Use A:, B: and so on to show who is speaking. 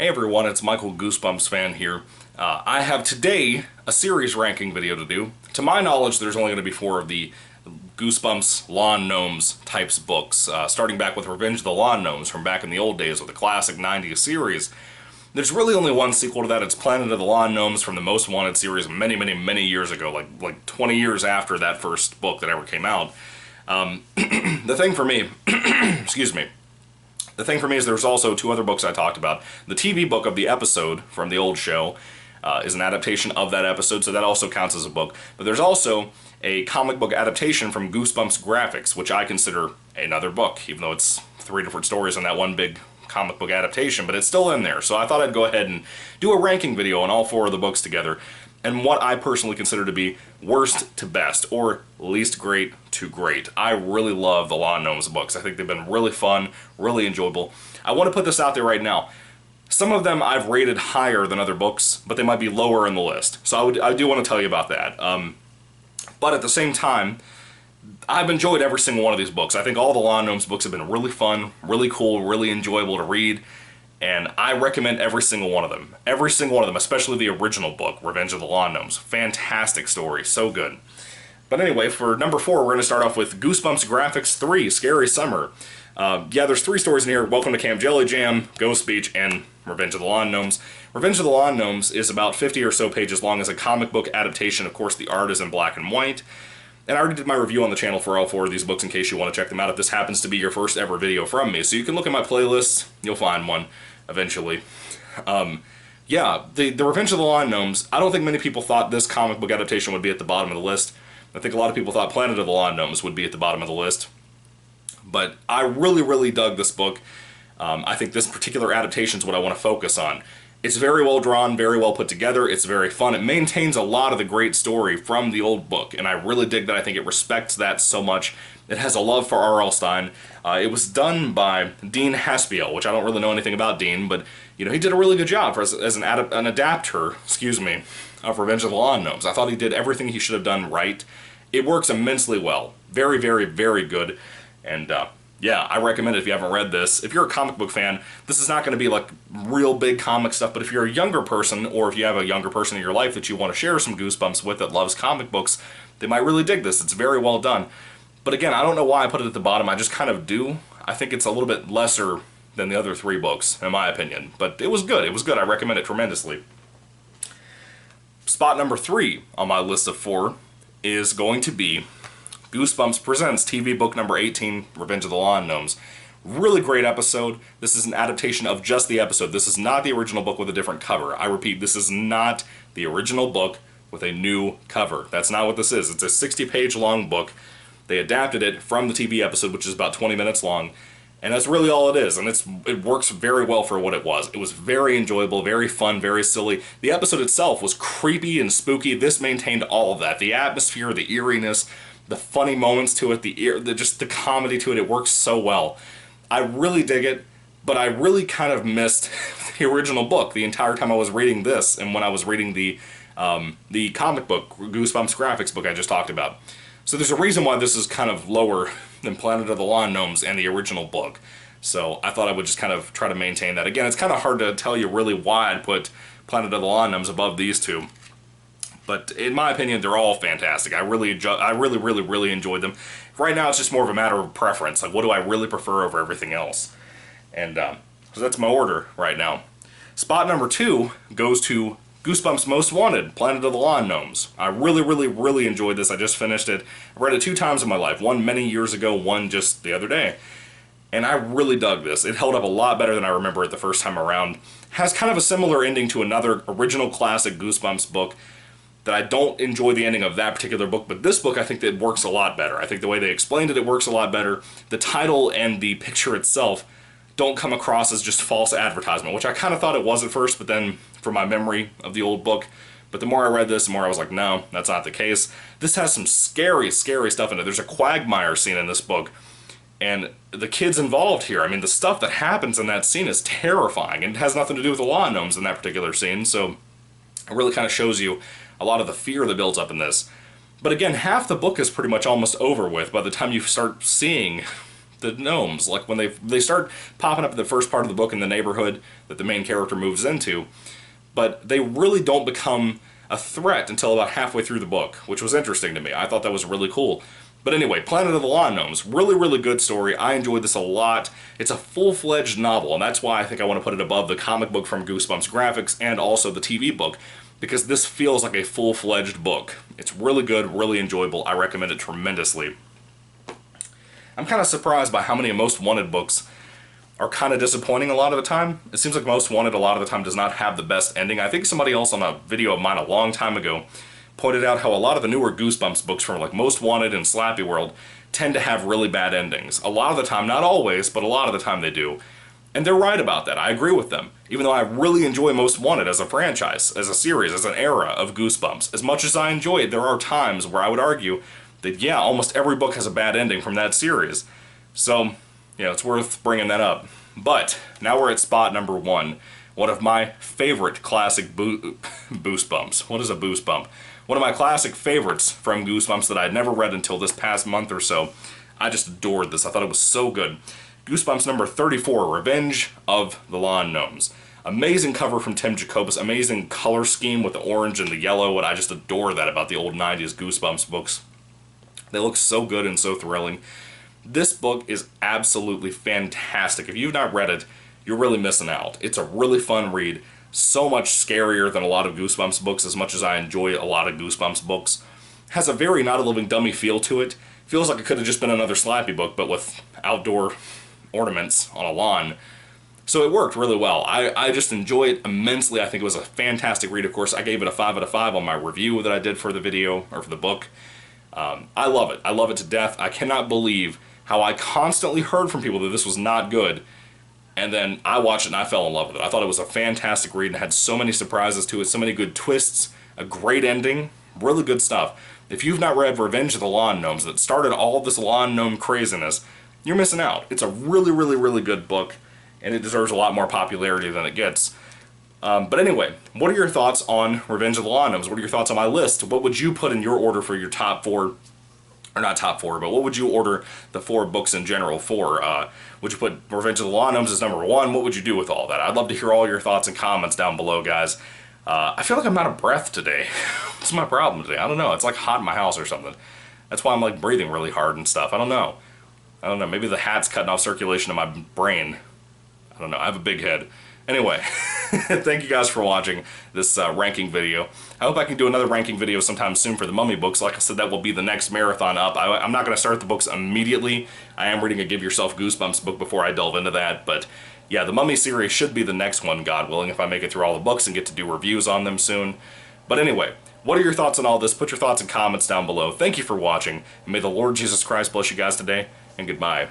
A: Hey everyone, it's Michael GoosebumpsFan here. I have today a series ranking video to do. To my knowledge, there's only going to be 4 of the Goosebumps Lawn Gnomes types books, starting back with Revenge of the Lawn Gnomes from back in the old days with the classic 90s series. There's really only one sequel to that. It's Planet of the Lawn Gnomes from the Most Wanted series many years ago, like 20 years after that first book that ever came out. The thing for me, excuse me, the thing for me is there's also 2 other books I talked about. The TV book of the episode from the old show is an adaptation of that episode, so that also counts as a book. But there's also a comic book adaptation from Goosebumps Graphics, which I consider another book, even though it's 3 different stories in that one big comic book adaptation, but it's still in there. So I thought I'd go ahead and do a ranking video on all 4 of the books together, and what I personally consider to be worst to best, or least great to great. I really love the Lawn Gnomes books. I think they've been really fun, really enjoyable. I want to put this out there right now. Some of them I've rated higher than other books, but they might be lower in the list. So I do want to tell you about that. But at the same time, I've enjoyed every single one of these books. I think all the Lawn Gnomes books have been really fun, really cool, really enjoyable to read. And I recommend every single one of them. Every single one of them, especially the original book, Revenge of the Lawn Gnomes. Fantastic story, so good. But anyway, for number 4, we're going to start off with Goosebumps Graphics 3, Scary Summer. Yeah, there's 3 stories in here. Welcome to Camp Jelly Jam, Ghost Beach, and Revenge of the Lawn Gnomes. Revenge of the Lawn Gnomes is about 50 or so pages long as a comic book adaptation. Of course, the art is in black and white. And I already did my review on the channel for all 4 of these books in case you want to check them out if this happens to be your first ever video from me. So you can look at my playlist, you'll find one eventually. Yeah, the Revenge of the Lawn Gnomes, I don't think many people thought this comic book adaptation would be at the bottom of the list. I think a lot of people thought Planet of the Lawn Gnomes would be at the bottom of the list. But I really dug this book. I think this particular adaptation is what I want to focus on. It's very well drawn, very well put together, it's very fun. It maintains a lot of the great story from the old book, and I really dig that. I think it respects that so much. It has a love for R.L. Stine. It was done by Dean Haspiel, which I don't really know anything about Dean, but you know, he did a really good job as an adapter, excuse me, of Revenge of the Lawn Gnomes. I thought he did everything he should have done right. It works immensely well. Very good. And yeah, I recommend it if you haven't read this. If you're a comic book fan, this is not going to be like real big comic stuff, but if you're a younger person, or if you have a younger person in your life that you want to share some Goosebumps with that loves comic books, they might really dig this. It's very well done. But again, I don't know why I put it at the bottom. I just kind of do. I think it's a little bit lesser than the other 3 books, in my opinion. But it was good. It was good. I recommend it tremendously. Spot number 3 on my list of 4 is going to be Goosebumps Presents TV Book number 18, Revenge of the Lawn Gnomes. Really great episode. This is an adaptation of just the episode. This is not the original book with a different cover. I repeat, this is not the original book with a new cover. That's not what this is. It's a 60-page long book. They adapted it from the TV episode, which is about 20 minutes long, and that's really all it is, and it works very well for what it was. It was very enjoyable, very fun, very silly. The episode itself was creepy and spooky. This maintained all of that. The atmosphere, the eeriness, the funny moments to it, just the comedy to it, it works so well. I really dig it, but I really kind of missed the original book the entire time I was reading this, and when I was reading the comic book, Goosebumps Graphics book I just talked about. So there's a reason why this is kind of lower than Planet of the Lawn Gnomes and the original book. So I thought I would just kind of try to maintain that. Again, it's kind of hard to tell you really why I'd put Planet of the Lawn Gnomes above these 2. But in my opinion, they're all fantastic. I really enjoyed them. Right now, it's just more of a matter of preference. Like, what do I really prefer over everything else? And so that's my order right now. Spot number 2 goes to Goosebumps Most Wanted, Planet of the Lawn Gnomes. I really enjoyed this. I just finished it. I read it 2 times in my life. One many years ago, one just the other day. And I really dug this. It held up a lot better than I remember it the first time around. Has kind of a similar ending to another original classic Goosebumps book that I don't enjoy the ending of that particular book, but this book I think that works a lot better. I think the way they explained it, it works a lot better. The title and the picture itself don't come across as just false advertisement, which I kind of thought it was at first, but then from my memory of the old book, but the more I read this, the more I was like, no, that's not the case. This has some scary stuff in it. There's a quagmire scene in this book, and the kids involved here, I mean, the stuff that happens in that scene is terrifying, and it has nothing to do with the lawn gnomes in that particular scene, so it really kind of shows you a lot of the fear that builds up in this. But again, half the book is pretty much almost over with by the time you start seeing the gnomes. Like when they start popping up in the first part of the book in the neighborhood that the main character moves into, but they really don't become a threat until about halfway through the book, which was interesting to me. I thought that was really cool. But anyway, Planet of the Lawn Gnomes, really, really good story. I enjoyed this a lot. It's a full-fledged novel, and that's why I think I want to put it above the comic book from Goosebumps graphics and also the TV book, because this feels like a full-fledged book. It's really good, really enjoyable. I recommend it tremendously. I'm kind of surprised by how many Most Wanted books are kind of disappointing a lot of the time. It seems like Most Wanted a lot of the time does not have the best ending. I think somebody else on a video of mine a long time ago pointed out how a lot of the newer Goosebumps books from like Most Wanted and Slappy World tend to have really bad endings. A lot of the time, not always, but a lot of the time they do. And they're right about that. I agree with them. Even though I really enjoy Most Wanted as a franchise, as a series, as an era of Goosebumps, as much as I enjoy it, there are times where I would argue that, yeah, almost every book has a bad ending from that series. So, yeah, it's worth bringing that up. But now we're at spot number 1. One of my favorite classic Goosebumps. What is a Boost Bump? One of my classic favorites from Goosebumps that I had never read until this past month or so. I just adored this. I thought it was so good. Goosebumps number 34, Revenge of the Lawn Gnomes. Amazing cover from Tim Jacobus. Amazing color scheme with the orange and the yellow, and I just adore that about the old 90s Goosebumps books. They look so good and so thrilling. This book is absolutely fantastic. If you've not read it, you're really missing out. It's a really fun read. So much scarier than a lot of Goosebumps books, as much as I enjoy a lot of Goosebumps books. Has a very Not a Living Dummy feel to it. Feels like it could have just been another Slappy book, but with outdoor ornaments on a lawn. So it worked really well. I just enjoy it immensely. I think it was a fantastic read. Of course, I gave it a 5 out of 5 on my review that I did for the video, or for the book. I love it. I love it to death. I cannot believe how I constantly heard from people that this was not good. And then I watched it and I fell in love with it. I thought it was a fantastic read and had so many surprises to it, so many good twists, a great ending, really good stuff. If you've not read Revenge of the Lawn Gnomes that started all of this lawn gnome craziness, you're missing out. It's a really, really, really good book, and it deserves a lot more popularity than it gets. But anyway, what are your thoughts on Revenge of the Lawn Gnomes? What are your thoughts on my list? What would you put in your order for your top 4? Or not top 4, but what would you order the 4 books in general for? Would you put Revenge of the Lawn Gnomes as number 1? What would you do with all that? I'd love to hear all your thoughts and comments down below, guys. I feel like I'm out of breath today. What's my problem today? I don't know. It's like hot in my house or something. That's why I'm like breathing really hard and stuff. I don't know. Maybe the hat's cutting off circulation in my brain. I don't know. I have a big head. Anyway, thank you guys for watching this ranking video. I hope I can do another ranking video sometime soon for the Mummy books. Like I said, that will be the next marathon up. I'm not going to start the books immediately. I am reading a Give Yourself Goosebumps book before I delve into that. But yeah, the Mummy series should be the next one, God willing, if I make it through all the books and get to do reviews on them soon. But anyway, what are your thoughts on all this? Put your thoughts and comments down below. Thank you for watching. And may the Lord Jesus Christ bless you guys today, and goodbye.